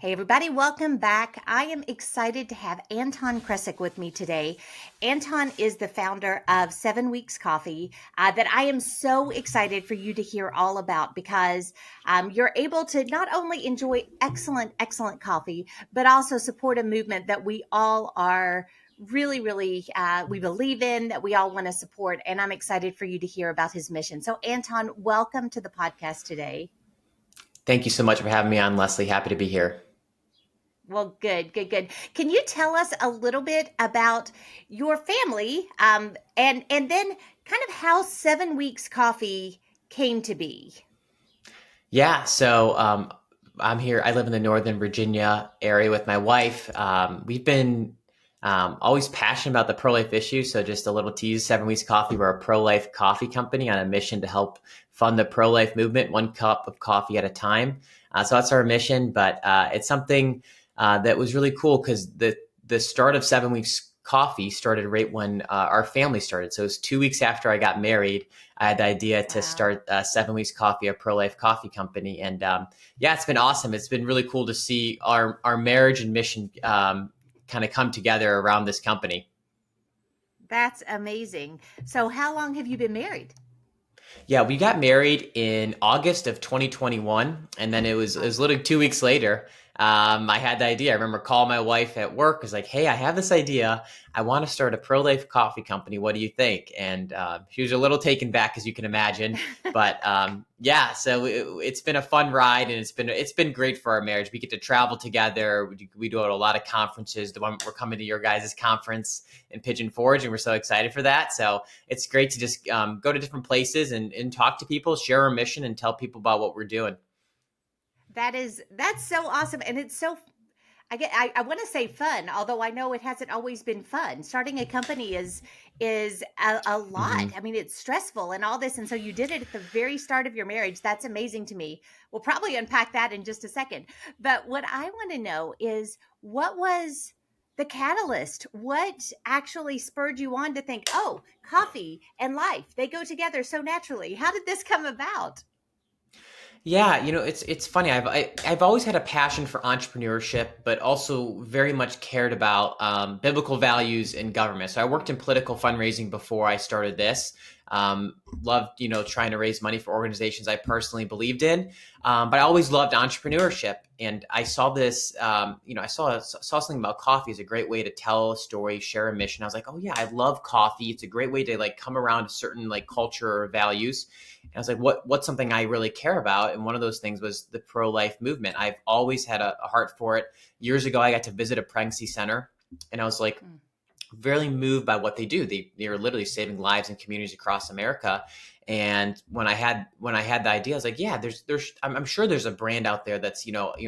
Hey, everybody, welcome back. I am excited to have Anton Krecic with me today. Anton is the founder of 7 Weeks Coffee that I am so excited for you to hear all about because you're able to not only enjoy excellent coffee, but also support a movement that we all are really, we believe in, that we all want to support. And I'm excited for you to hear about his mission. So, Anton, welcome to the podcast today. Thank you so much for having me on, Leslie. Happy to be here. Well, good. Can you tell us a little bit about your family, and then kind of how 7 Weeks Coffee came to be? Yeah, I'm here. I live in the Northern Virginia area with my wife. We've been always passionate about the pro-life issue. So just a little tease, 7 Weeks Coffee, we're a pro-life coffee company on a mission to help fund the pro-life movement, one cup of coffee at a time. So that's our mission, but it's something that was really cool because the start of 7 Weeks Coffee started right when our family started. So it was 2 weeks after I got married. I had the idea to start 7 Weeks Coffee, a pro-life coffee company. And yeah, it's been awesome. It's been really cool to see our marriage and mission kind of come together around this company. That's amazing. So, how long have you been married? Yeah, we got married in August of 2021, and then it was literally 2 weeks later. I had the idea. I remember calling my wife at work. I was like, "Hey, I have this idea. I want to start a pro life coffee company. What do you think?" And she was a little taken back, as you can imagine. But yeah, so it's been a fun ride, and it's been great for our marriage. We get to travel together. We do a lot of conferences. The one we're coming to your guys' conference in Pigeon Forge, and we're so excited for that. So it's great to just go to different places and talk to people, share our mission, and tell people about what we're doing. That's so awesome, and it's so I want to say fun, although I know it hasn't always been fun. Starting a company is a lot. hmm I mean, it's stressful and all this, and so you did it at the very start of your marriage. That's amazing to me. We'll probably unpack that in just a second. But what I want to know is what was the catalyst? What actually spurred you on to think, oh, coffee and life, they go together so naturally? How did this come about? Yeah, it's funny. I've always had a passion for entrepreneurship, but also very much cared about biblical values in government. So I worked in political fundraising before I started this. Loved trying to raise money for organizations I personally believed in, but I always loved entrepreneurship. And I saw this. I saw something about coffee as a great way to tell a story, share a mission. I was like, oh yeah, I love coffee. It's a great way to like come around a certain like culture or values. And I was like, what's something I really care about? And one of those things was the pro-life movement. I've always had a heart for it. Years ago, I got to visit a pregnancy center, and I was like really moved by what they do. They are literally saving lives in communities across America. And when I had the idea, I was like, yeah, I'm sure there's a brand out there that's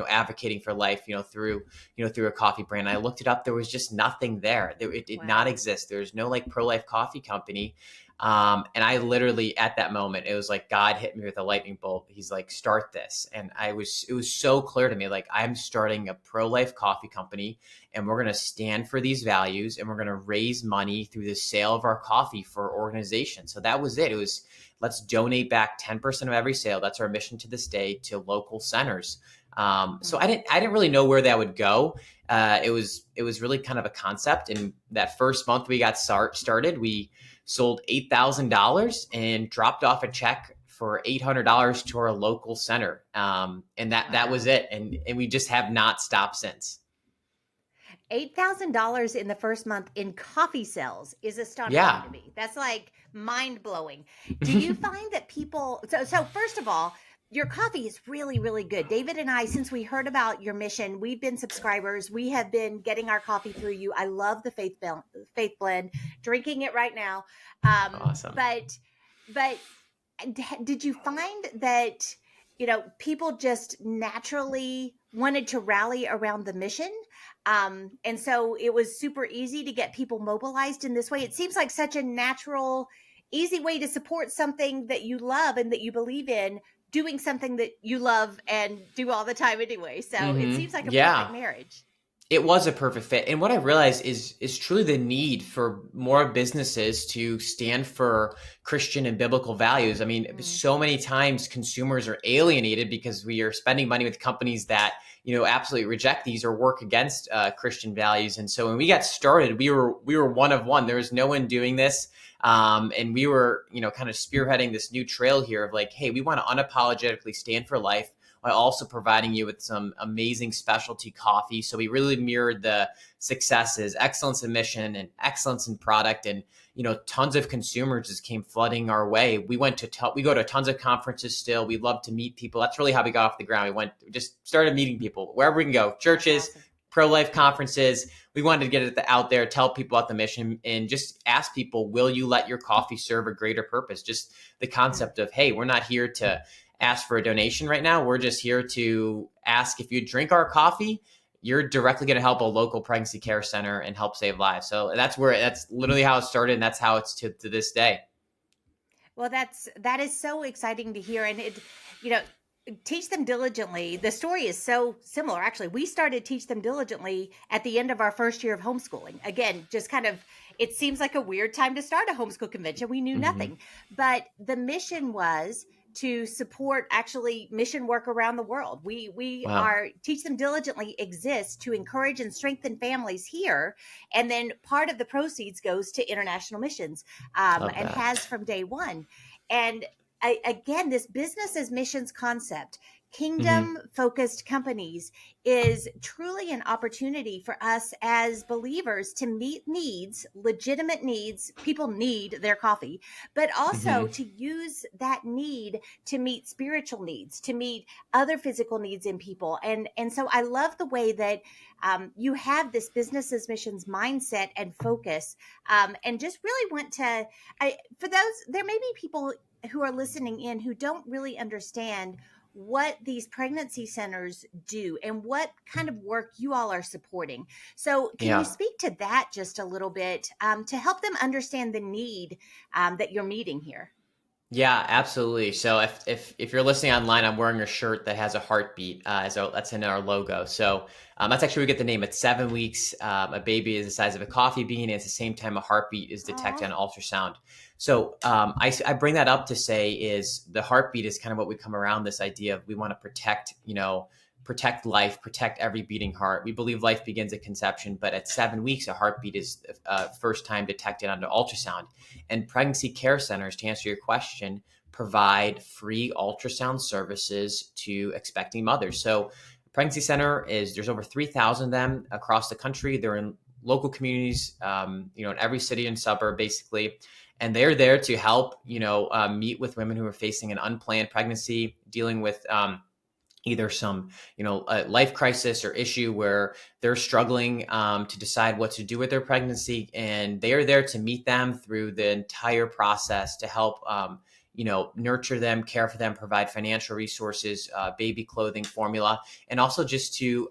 advocating for life, through a coffee brand. I looked it up. There was just nothing there. It did not exist. There's no like pro-life coffee company. And I literally at that moment, it was like God hit me with a lightning bolt. He's like, start this. And it was so clear to me, like I'm starting a pro-life coffee company and we're going to stand for these values and we're going to raise money through the sale of our coffee for organizations. So that was it. It was, let's donate back 10% of every sale. That's our mission to this day to local centers. So I didn't really know where that would go. It was really kind of a concept. And that first month we got started, we sold $8,000 and dropped off a check for $800 to our local center. And that was it. And we just have not stopped since. $8,000 in the first month in coffee sales is astonishing Yeah. to me. That's like mind blowing. Do you find that people, so first of all, your coffee is really good. David and I, since we heard about your mission, we've been subscribers. We have been getting our coffee through you. I love the Faith Blend, drinking it right now. Awesome. But did you find that people just naturally wanted to rally around the mission, and so it was super easy to get people mobilized in this way? It seems like such a natural, easy way to support something that you love and that you believe in, doing something that you love and do all the time anyway. So it seems like a perfect Yeah. marriage. It was a perfect fit. And what I realized is truly the need for more businesses to stand for Christian and biblical values. I mean, so many times consumers are alienated because we are spending money with companies that absolutely reject these or work against Christian values. And so when we got started, we were one of one. There was no one doing this. And we were, kind of spearheading this new trail here of like, hey, we want to unapologetically stand for life while also providing you with some amazing specialty coffee. So we really mirrored the successes, excellence in mission and excellence in product. And, tons of consumers just came flooding our way. We go to tons of conferences still. We love to meet people. That's really how we got off the ground. We just started meeting people wherever we can go, churches, Awesome. pro-life conferences. We wanted to get it out there, tell people about the mission, and just ask people, will you let your coffee serve a greater purpose? Just the concept of, hey, we're not here to ask for a donation right now. We're just here to ask if you drink our coffee, you're directly going to help a local pregnancy care center and help save lives. So that's literally how it started. And that's how it's to this day. Well, that is so exciting to hear. And you know, teach them diligently. The story is so similar. Actually, we started Teach Them Diligently at the end of our first year of homeschooling. Again, just kind of, it seems like a weird time to start a homeschool convention. We knew nothing, but the mission was to support actually mission work around the world. We Wow. are Teach Them Diligently exists to encourage and strengthen families here, and then part of the proceeds goes to international missions, Love and that. has from day one. And again, this business as missions concept, Mm-hmm. kingdom focused companies, is truly an opportunity for us as believers to meet needs, legitimate needs. People need their coffee, but also Mm-hmm. to use that need to meet spiritual needs, to meet other physical needs in people. And so I love the way that you have this business as missions mindset and focus, and just really want to, for those, there may be people who are listening in who don't really understand what these pregnancy centers do and what kind of work you all are supporting. So, can you Yeah. speak to that just a little bit, to help them understand the need that you're meeting here? Yeah, absolutely. So if you're listening online, I'm wearing a shirt that has a heartbeat. That's in our logo. So that's actually where we get the name. It's 7 weeks. A baby is the size of a coffee bean. And at the same time, a heartbeat is detected Oh, on ultrasound. So I bring that up to say is the heartbeat is kind of what we come around this idea of we want to protect, protect life, protect every beating heart. We believe life begins at conception, but at 7 weeks, a heartbeat is first time detected under ultrasound. And pregnancy care centers, to answer your question, provide free ultrasound services to expecting mothers. So pregnancy center there's over 3,000 of them across the country. They're in local communities, in every city and suburb, basically. And they're there to help, meet with women who are facing an unplanned pregnancy, dealing with either some life crisis or issue where they're struggling to decide what to do with their pregnancy, and they are there to meet them through the entire process to help nurture them, care for them, provide financial resources, baby clothing, formula, and also just to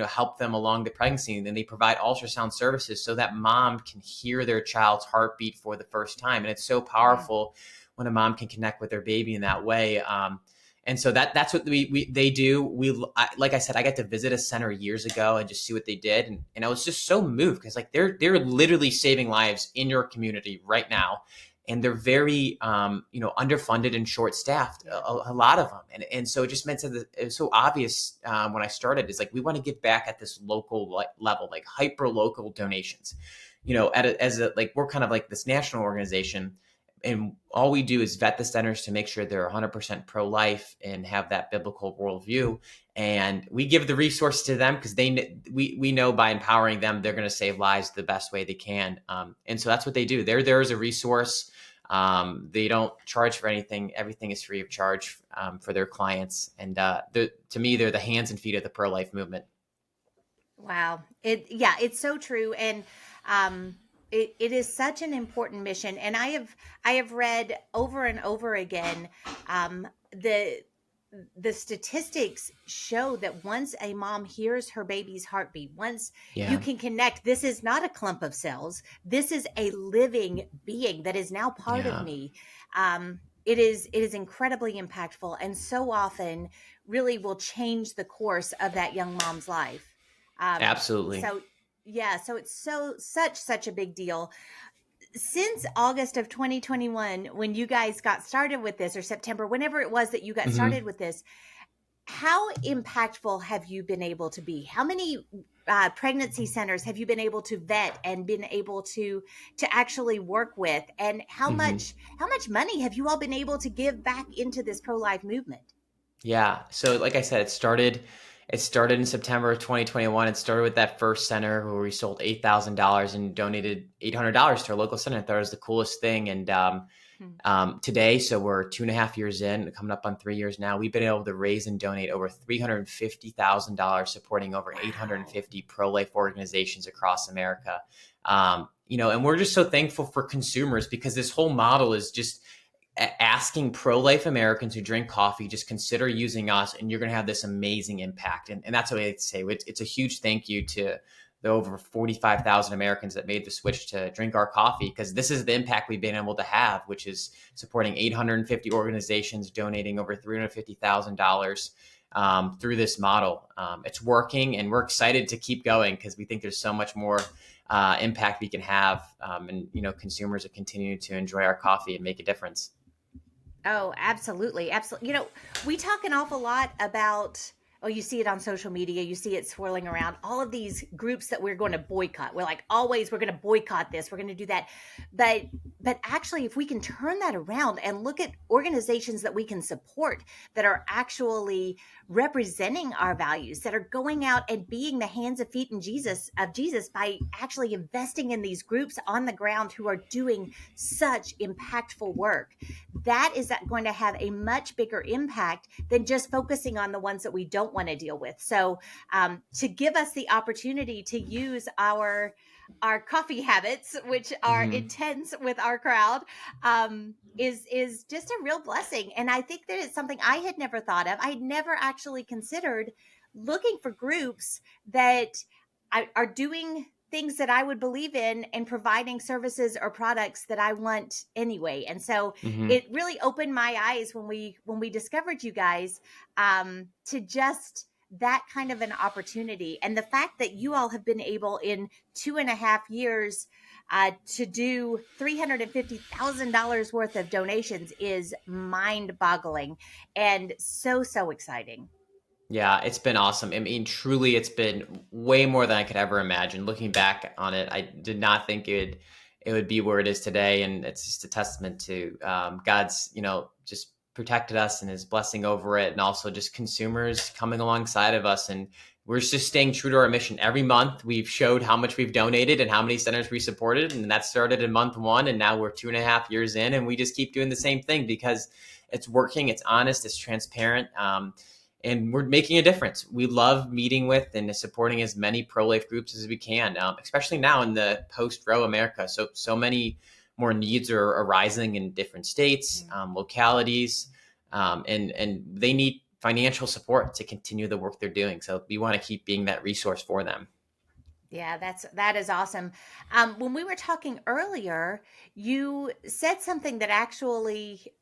help them along the pregnancy. And then they provide ultrasound services so that mom can hear their child's heartbeat for the first time. And it's so mm, powerful when a mom can connect with their baby in that way. And so that's what they do. Like I said, I got to visit a center years ago and just see what they did, and I was just so moved because like they're literally saving lives in your community right now, and they're very underfunded and short staffed, yeah. a lot of them, and so it just meant that it was so obvious when I started. Is like we want to give back at this local level, like hyper local donations, like we're kind of like this national organization, and all we do is vet the centers to make sure they're 100% pro-life and have that biblical worldview. And we give the resource to them because we know by empowering them, they're going to save lives the best way they can. And so that's what they do. They're there as a resource. They don't charge for anything. Everything is free of charge for their clients. And to me, they're the hands and feet of the pro-life movement. Wow. Yeah, it's so true. And um it is such an important mission. And I have read over and over again, the statistics show that once a mom hears her baby's heartbeat, once you Yeah, can connect, this is not a clump of cells, this is a living being that is now part of yeah, me. It is incredibly impactful, and so often really will change the course of that young mom's life. um absolutely. so yeah, so it's such a big deal. Since August of 2021, when you guys got started with this, or September, whenever it was that you got Hmm. started with this, how impactful have you been able to be? How many pregnancy centers have you been able to vet and been able to actually work with? And Mhm. how much money have you all been able to give back into this pro life movement? Yeah. So like I said, it started in September of 2021. It started with that first center where we sold $8,000 and donated $800 to our local center. I thought it was the coolest thing. And Hmm. today, so we're 2.5 years in, coming up on 3 years now, we've been able to raise and donate over $350,000, supporting over Wow. 850 pro-life organizations across America. And we're just so thankful for consumers because this whole model is just asking pro-life Americans who drink coffee, just consider using us and you're going to have this amazing impact. And that's what I like to say. It's a huge thank you to the over 45,000 Americans that made the switch to drink our coffee, because this is the impact we've been able to have, which is supporting 850 organizations, donating over $350,000 through this model. It's working, and we're excited to keep going because we think there's so much more impact we can have, and consumers are continuing to enjoy our coffee and make a difference. Oh, absolutely. Absolutely. We talk an awful lot about, oh, you see it on social media, you see it swirling around, all of these groups that we're going to boycott. We're like, always, we're going to boycott this, we're going to do that. But but actually, if we can turn that around and look at organizations that we can support that are actually representing our values, that are going out and being the hands and feet and Jesus by actually investing in these groups on the ground who are doing such impactful work, that is going to have a much bigger impact than just focusing on the ones that we don't want to deal with. So, to give us the opportunity to use our coffee habits, which are Hmm. intense with our crowd, is just a real blessing. And I think that it's something I had never thought of. I had never actually considered looking for groups that are doing things that I would believe in and providing services or products that I want anyway. And so Hmm. it really opened my eyes when we discovered you guys, to just that kind of an opportunity, and the fact that you all have been able in 2.5 years to do $350,000 worth of donations is mind boggling and so exciting. Yeah, it's been awesome. I mean, truly, it's been way more than I could ever imagine. Looking back on it, I did not think it would be where it is today, and it's just a testament to God's, just protected us and His blessing over it, and also just consumers coming alongside of us, and we're just staying true to our mission. Every month, we've showed how much we've donated and how many centers we supported, and that started in month one, and now we're 2.5 years in, and we just keep doing the same thing because it's working, it's honest, it's transparent. And we're making a difference. We love meeting with and supporting as many pro-life groups as we can, especially now in the post-Roe America. So many more needs are arising in different states, Mhm. localities, and they need financial support to continue the work they're doing. So we want to keep being that resource for them. Yeah, that is awesome. When we were talking earlier, you said something that actually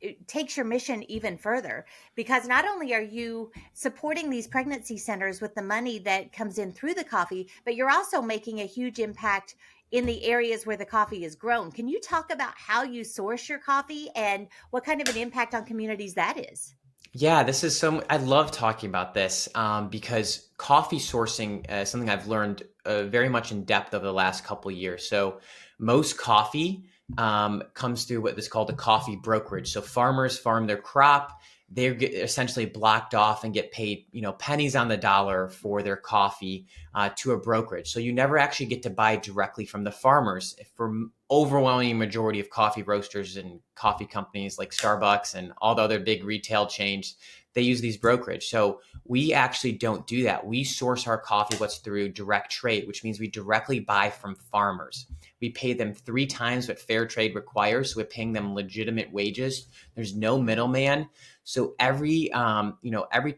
it takes your mission even further, because not only are you supporting these pregnancy centers with the money that comes in through the coffee, but you're also making a huge impact in the areas where the coffee is grown. Can you talk about how you source your coffee and what kind of an impact on communities that is? Yeah, this is I love talking about this because coffee sourcing is something I've learned very much in depth over the last couple of years. So, most coffee comes through what is called a coffee brokerage. So, farmers farm their crop. They get essentially blocked off and get paid, pennies on the dollar for their coffee to a brokerage. So you never actually get to buy directly from the farmers. For overwhelming majority of coffee roasters and coffee companies like Starbucks and all the other big retail chains, they use these brokerage. So we actually don't do that. We source our coffee what's through direct trade, which means we directly buy from farmers. We pay them 3 times what fair trade requires. So we're paying them legitimate wages. There's no middleman. So every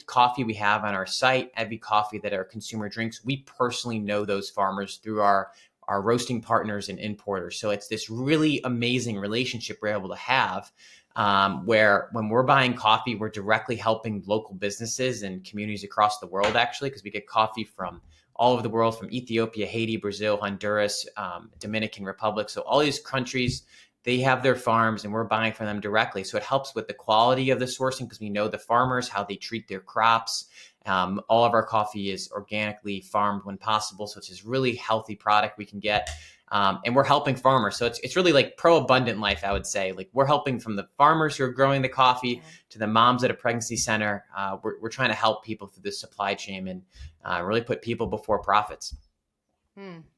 coffee we have on our site, every coffee that our consumer drinks, we personally know those farmers through our roasting partners and importers. So it's this really amazing relationship we're able to have, where when we're buying coffee, we're directly helping local businesses and communities across the world, actually, because we get coffee from all over the world, from Ethiopia, Haiti, Brazil, Honduras, Dominican Republic. So all these countries they have their farms and we're buying from them directly. So it helps with the quality of the sourcing because we know the farmers, how they treat their crops. All of our coffee is organically farmed when possible. So it's this really healthy product we can get. And we're helping farmers. So it's really like pro-abundant life, I would say. Like we're helping from the farmers who are growing the coffee to the moms at a pregnancy center. We're trying to help people through the supply chain and really put people before profits.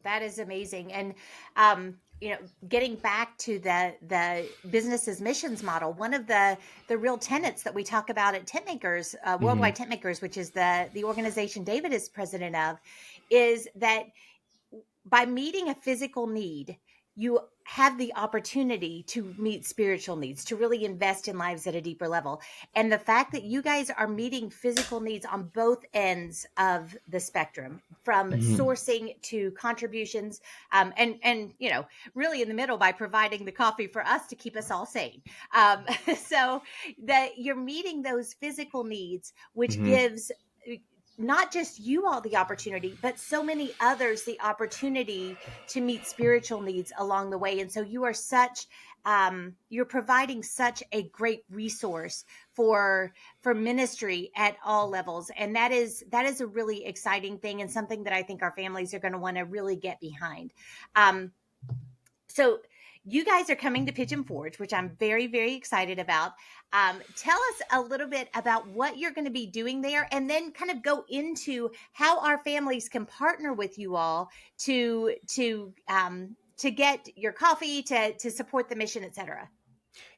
That is amazing. And, getting back to the business's missions model, one of the real tenets that we talk about at Tent Makers, Mm-hmm. Worldwide Tent Makers, which is the organization David is president of, is that by meeting a physical need, you have the opportunity to meet spiritual needs, to really invest in lives at a deeper level. And the fact that you guys are meeting physical needs on both ends of the spectrum, from Mm-hmm. sourcing to contributions, and really in the middle by providing the coffee for us to keep us all sane. Um, so that you're meeting those physical needs, which Mm-hmm. gives not just you all the opportunity, but so many others the opportunity to meet spiritual needs along the way. And so you are you're providing such a great resource for ministry at all levels. And that is a really exciting thing and something that I think our families are going to want to really get behind. Um, so you guys are coming to Pigeon Forge, which I'm very, very excited about. Tell us a little bit about what you're going to be doing there, and then kind of go into how our families can partner with you all to get your coffee, to support the mission, etc.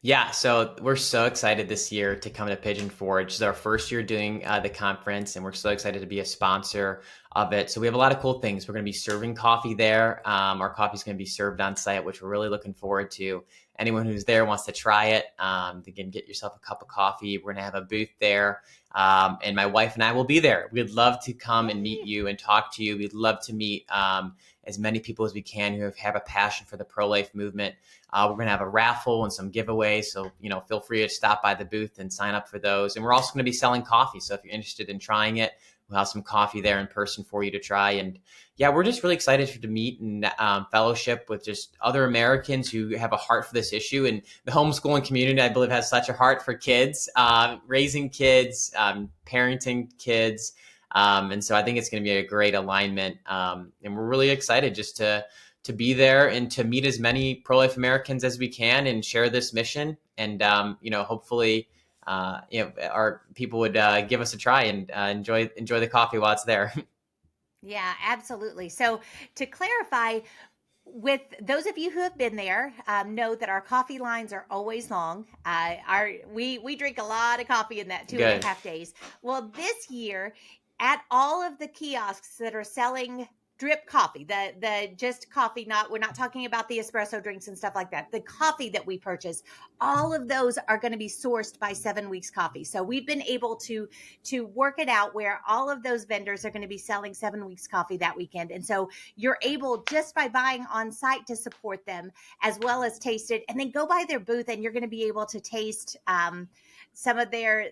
Yeah, so we're so excited this year to come to Pigeon Forge. It's our first year doing the conference, and we're so excited to be a sponsor of it. So we have a lot of cool things. We're going to be serving coffee there. Our coffee is going to be served on site, which we're really looking forward to. Anyone who's there wants to try it, they can get yourself a cup of coffee. We're going to have a booth there, and my wife and I will be there. We'd love to come and meet Yay. you and talk to you. We'd love to meet as many people as we can who have a passion for the pro-life movement. We're going to have a raffle and some giveaways. So, feel free to stop by the booth and sign up for those. And we're also going to be selling coffee. So if you're interested in trying it, we'll have some coffee there in person for you to try. And yeah, we're just really excited to meet and fellowship with just other Americans who have a heart for this issue. And the homeschooling community, I believe, has such a heart for kids, raising kids, parenting kids. And so I think it's going to be a great alignment. And we're really excited just to be there and to meet as many pro-life Americans as we can and share this mission. And, hopefully, our people would give us a try and enjoy the coffee while it's there. Yeah, absolutely. So to clarify, with those of you who have been there, know that our coffee lines are always long. We drink a lot of coffee in that two and Good. a half days. Well, this year, at all of the kiosks that are selling drip coffee, the just coffee, we're not talking about the espresso drinks and stuff like that. The coffee that we purchase, all of those are going to be sourced by 7 Weeks Coffee. So we've been able to work it out where all of those vendors are going to be selling 7 Weeks Coffee that weekend. And so you're able, just by buying on site, to support them as well as taste it, and then go by their booth and you're going to be able to taste some of their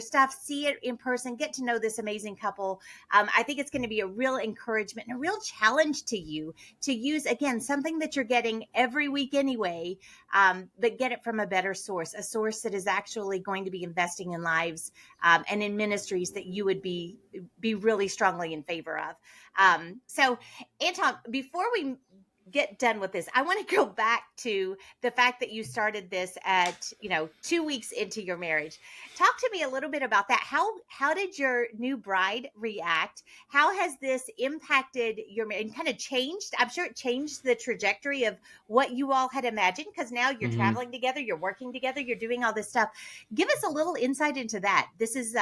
stuff, see it in person, get to know this amazing couple. I think it's going to be a real encouragement and a real challenge to you to use, again, something that you're getting every week anyway, but get it from a better source, a source that is actually going to be investing in lives and in ministries that you would be really strongly in favor of. So, Anton, before we get done with this, I want to go back to the fact that you started this at 2 weeks into your marriage. Talk to me a little bit about that. How did your new bride react? How has this impacted your marriage and kind of changed? I'm sure it changed the trajectory of what you all had imagined, because now you're Mm-hmm. traveling together, you're working together, you're doing all this stuff. Give us a little insight into that. This is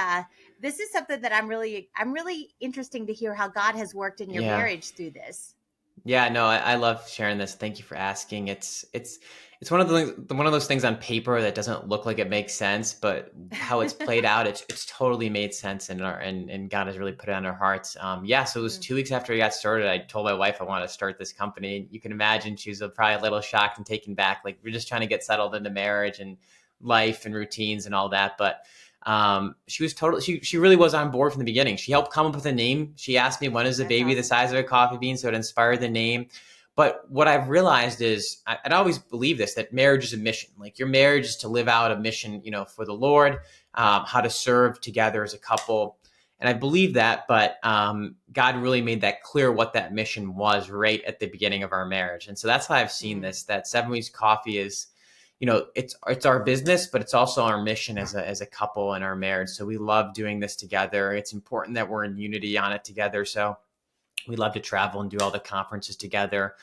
something that I'm really interesting to hear how God has worked in your Yeah. marriage through this. Yeah, no, I love sharing this. Thank you for asking. It's one of those things on paper that doesn't look like it makes sense, but how it's played out, it's totally made sense, and God has really put it on our hearts. Yeah, so it was 2 weeks after I got started. I told my wife I wanted to start this company. You can imagine she was probably a little shocked and taken back. Like, we're just trying to get settled into marriage and life and routines and all that, but she really was on board from the beginning. She helped come up with a name. She asked me, when is the That's baby the awesome. size of a coffee bean? So it inspired the name. But what I've realized is, I'd always believe this, that marriage is a mission. Like your marriage is to live out a mission, for the Lord, how to serve together as a couple. And I believe that, but God really made that clear what that mission was right at the beginning of our marriage. And so that's how I've seen Mm. this, that 7 Weeks Coffee is, it's our business, but it's also our mission as a couple in our marriage. So we love doing this together. It's important that we're in unity on it together. So we love to travel and do all the conferences together.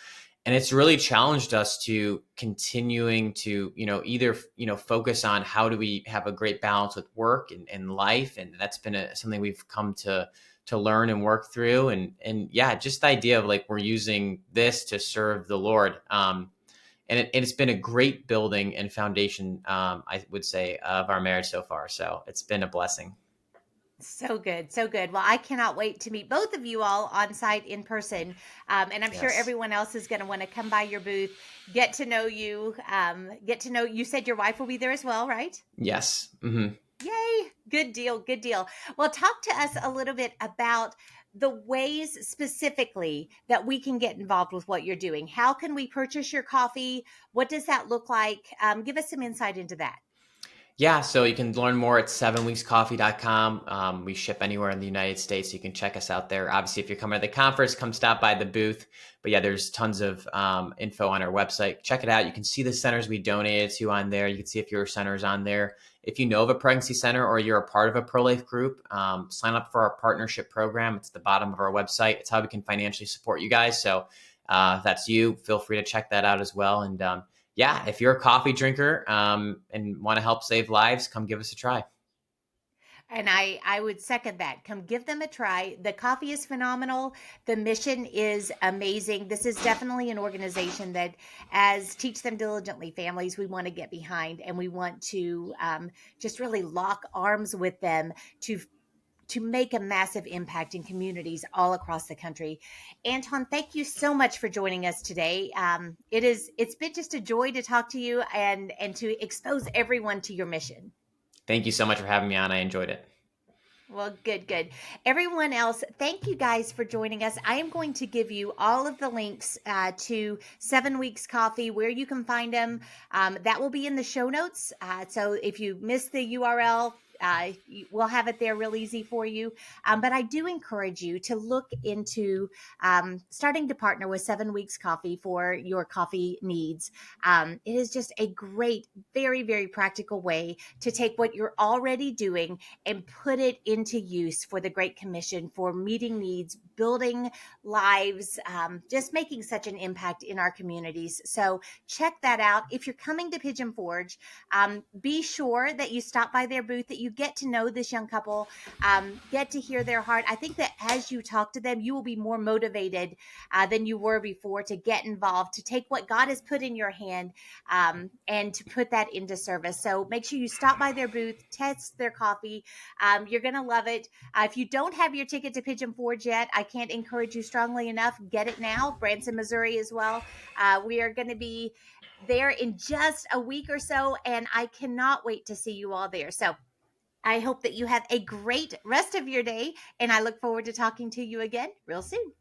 And it's really challenged us to continuing to, either, focus on how do we have a great balance with work and life. And that's been something we've come to learn and work through. And yeah, just the idea of like, we're using this to serve the Lord. And it's been a great building and foundation, I would say, of our marriage so far. So it's been a blessing. So good, so good. Well, I cannot wait to meet both of you all on site in person, and I'm sure Yes. everyone else is going to want to come by your booth, get to know you, get to know. You said your wife will be there as well, right? Yes. Hmm. Yay! Good deal, good deal. Well, talk to us a little bit about the ways specifically that we can get involved with what you're doing. How can we purchase your coffee? What does that look like? Give us some insight into that. Yeah, so you can learn more at 7weekscoffee.com. We ship anywhere in the United States. You can check us out there. Obviously, if you're coming to the conference, come stop by the booth. But yeah, there's tons of info on our website. Check it out. You can see the centers we donated to on there. You can see if your center is on there. If you know of a pregnancy center or you're a part of a pro-life group, sign up for our partnership program. It's at the bottom of our website. It's how we can financially support you guys. So if that's you, feel free to check that out as well. And yeah, if you're a coffee drinker and want to help save lives, come give us a try. And I would second that. Come give them a try. The coffee is phenomenal. The mission is amazing. This is definitely an organization that, as Teach Them Diligently families, we want to get behind, and we want to just really lock arms with them to make a massive impact in communities all across the country. Anton, thank you so much for joining us today. It's been just a joy to talk to you and to expose everyone to your mission. Thank you so much for having me on. I enjoyed it. Well, good, good. Everyone else, thank you guys for joining us. I am going to give you all of the links to 7 Weeks Coffee, where you can find them. That will be in the show notes. So if you miss the URL, we'll have it there real easy for you. But I do encourage you to look into starting to partner with 7 Weeks Coffee for your coffee needs. It is just a great, very, very practical way to take what you're already doing and put it into use for the Great Commission, for meeting needs, building lives, just making such an impact in our communities. So check that out. If you're coming to Pigeon Forge, be sure that you stop by their booth, that you get to know this young couple, get to hear their heart. I think that as you talk to them, you will be more motivated than you were before to get involved, to take what God has put in your hand and to put that into service. So make sure you stop by their booth, test their coffee. You're going to love it. If you don't have your ticket to Pigeon Forge yet, I can't encourage you strongly enough. Get it now. Branson, Missouri as well. We are going to be there in just a week or so, and I cannot wait to see you all there. So I hope that you have a great rest of your day, and I look forward to talking to you again real soon.